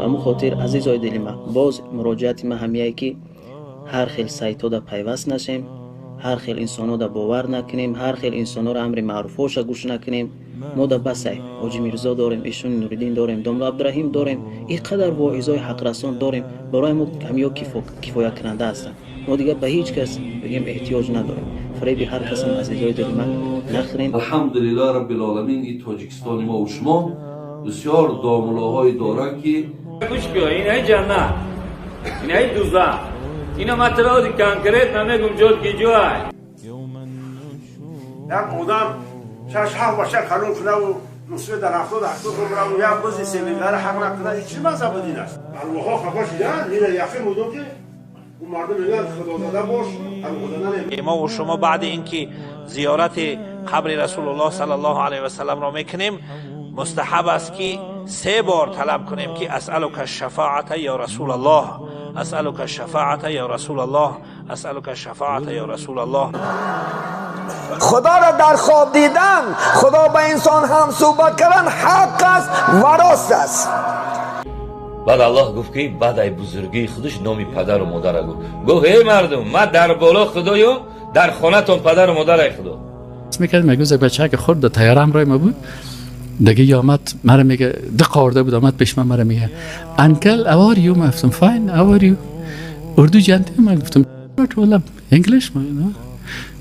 اما خاطر عزیزای دل ما باز مراجعت ما همیه که هر خیل سایت‌ها دا پیوست نشیم، هر خیل انسان‌ها دا باور نکنیم، هر خیل انسان‌ها را امر معروفاش گوش نکنیم. ما دا بسای حاجی میرزا داریم، ایشون نوردین داریم، داملا عبدالرحیم داریم، اینقدر واعظای حق رسان داریم، برای ما همیا کفایت کننده هستن. ما دیگه به هیچ کس بگیم احتیاج نداریم. فریب هر کس هم عزیزای دل من نخوریم. الحمدلله رب العالمین این تاجیکستان ما و شما بسیار داملاهای دارن که گوش کن، این های جنت، این های دوزخ، این هم اطلاعات کنکریت نمیگم جد کی جو های یک آدم شش حق باشه قانون کنه و نصفه در هفتاد کنه و یک بزی سیلیندر حق نکنه. این چی مذهب دین است؟ ارواحها خفا شدن، این یقین بودم که اون مردم میگن خدا داده باش، خدا ما و شما بعد اینکه زیارت قبر رسول الله صلی الله علیه و سلم را میکنیم، مستحب است که 3 بار طلب کنیم که اسألک الشفاعت یا رسول الله، اسألک الشفاعت یا رسول الله، اسألک الشفاعت یا رسول الله. خدا را در خواب دیدن، خدا با انسان هم صحبت کردن حق است و راست است. بعد الله گفت که بعد ای بزرگی خودش نامی پدر و مادر گفت. گفت ای مردم، من در بالا خدایم، در خانه‌تون پدر و مادر ای خدا. میکرد میگوز یک بچه که خورد تیاره همراه ما بود دیگه یا آمد مرا میگه قارده بود آمد پیش من مرا میگه انکل اواری من گفتم فاین اواری اردو جنتی من گفتم ولی انگلیش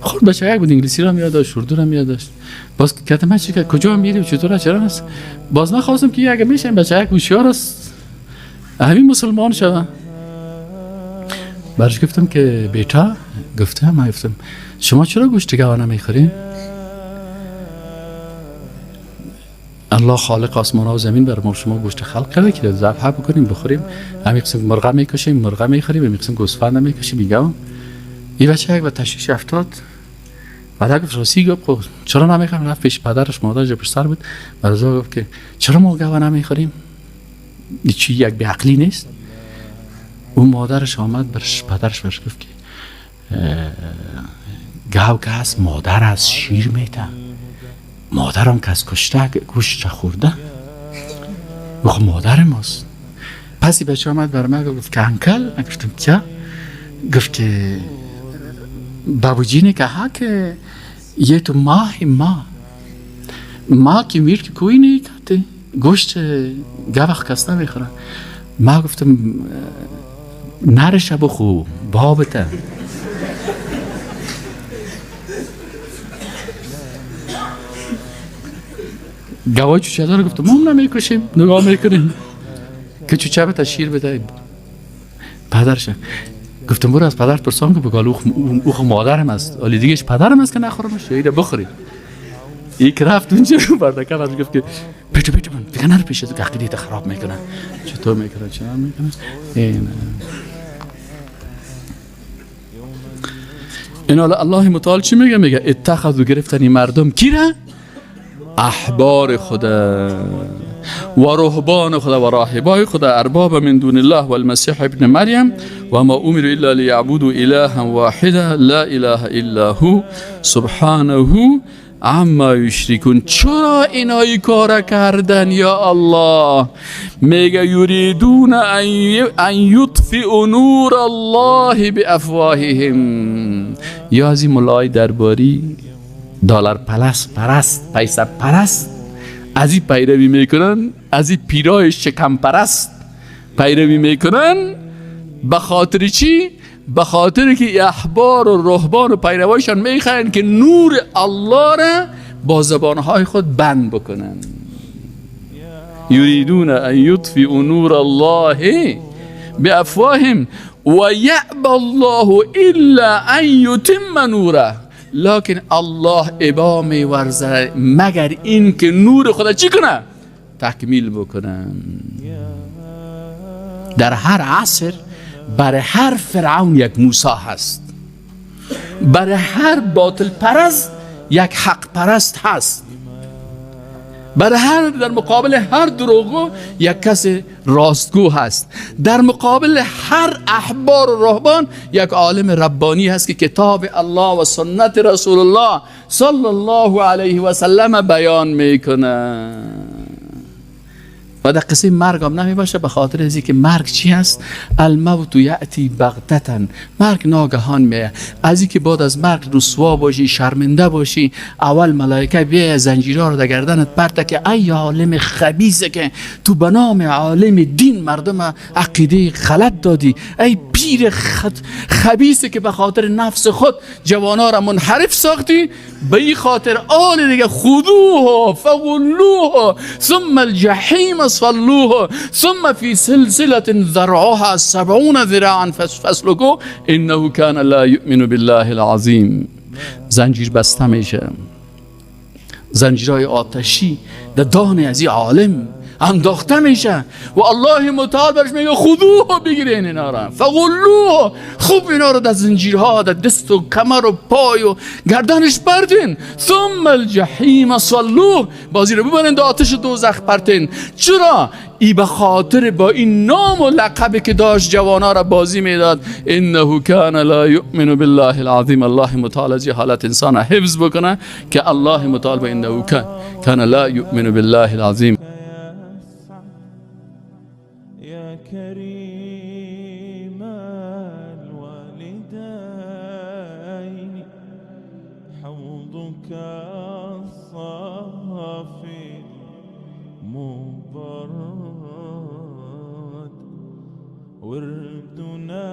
خود بچه یک بود انگلیسی را میاد داشت اردو را میاد داشت باز کردم من چی که کجا میری و چطور چرا هست باز نخواستم که اگه میشه بچه یک هوشیار است همین مسلمان شدم برش گفتم که بیتا گفتم شما چرا گوشت گاو نمیخورین؟ الله خالق آسمان و زمین بر ما شما گوشت خلق کرده که ذبح بکنیم بخوریم. همین قسم مرغ میکشیم مرغ میخوریم، همین قسم گوسفند میکشیم میگم. این بچه یک به تشویش افتاد بعد گفت راستی گفت چرا نمیخوریم؟ رفت پیش پدرش مادرش پشت سر بود برازا گفت که چرا ما گاو نمیخوریم؟ این چی یک به عقلی نیست؟ اون مادرش آمد برش پدرش برش گفت که گاو که از مادر از شیر میده، مادرم که از کشته گوشت خورده بخو مادر ماست. پسی بچه آمد بر من گفت که انکل، من گفتم چه؟ گفت که بابوجی نه که ها که یه تو ما که میر که کوئی نی کهتے گوشت گوخ کس نمیخوره. ما گفتم نرش بخو بابته. گوای چوچه داره گفتم ما نمیکشیم نگاه میکنیم که چوچه بتا شیر بده. پدرش گفتم برو از پدرت پرسان که بگال اوخ مادرم است ولی دیگهش پدرم است که نخورمش یا ایده بخوری. ای که رفت اونجا بردکم از گفت که پیٹو من دیگه نر پیشه که عقیدیت خراب میکنن. چطور میکنن چه هم میکنن این الله متعال چی میگه؟ میگه اتخذوا گرفتنی مردم کی را؟ احبار خدا و رهبان خدا و راهبای خدا ارباب من دون الله و المسیح ابن مریم و ما امروا الا لیعبدوا الها واحدا لا اله الا هو سبحانه عما یشرکون. چرا اینایی کار کردن یا الله؟ میگه یریدون ان یطفئوا نور الله بافواههم. یا از این ملای درباری دلار پرست پیسه پرست از این پیروی میکنن، از این پیرای شکم پرست پیروی میکنن. به خاطر چی؟ به خاطر که احبار و رهبان و پیروایشان میخواین که نور الله را با زبانهای خود بند بکنن. یریدون ان یطفئوا نور الله بافواههم و یأبی الله الا ان یتم نوره. لکن الله ابا میورزه مگر این که نور خدا چی کنه؟ تکمیل بکنه. در هر عصر برای هر فرعون یک موسی هست، برای هر باطل پرست یک حق پرست هست، در مقابل هر دروغو یک کس راستگو هست، در مقابل هر احبار و رهبان یک عالم ربانی هست که کتاب الله و سنت رسول الله صلی الله علیه و سلم بیان میکنه. و در قصه مرگ هم نمی باشه، به خاطر ازی که مرگ چی هست؟ الموت یأتی بغتتا، مرگ ناگهان میه. از این که بعد از مرگ رسوا باشی، شرمنده باشی، اول ملائکه بیای زنجیرها رو در گردنت پرته که ای عالم خبیثه که تو به نام عالم دین مردم عقیده غلط دادی، ای پیر خبیثه که به خاطر نفس خود جوانا را منحرف ساختی، به این خاطر آل دیگه خذوه فغلوه ثم الجحیم صلوه ثم في سلسله ذرعها 70 ذراعا فاسلكوه انه كان لا يؤمن بالله العظیم. زنجیر بسته میشه، زنجیرهای آتشی در دان از این عالم انداخته میشه و الله متعال برش میگه خذوه، بگیرین اینا را، فغلوه، خوب اینا رو در زنجیرها در دست و کمر و پای و گردنش بردین، ثم الجحیم صلوه، بازی رو ببرین در آتش دوزخ پرتین. چرا؟ ای به خاطر با این نام و لقبی که داشت جوانا را بازی میداد. انه کان لا یؤمن بالله العظیم. الله متعال از حالت انسان حفظ بکنه که الله متعال به انه کان لا یؤمن بالله العظیم. يا كريم الوالدين حوضك الصافي مبرد وردنا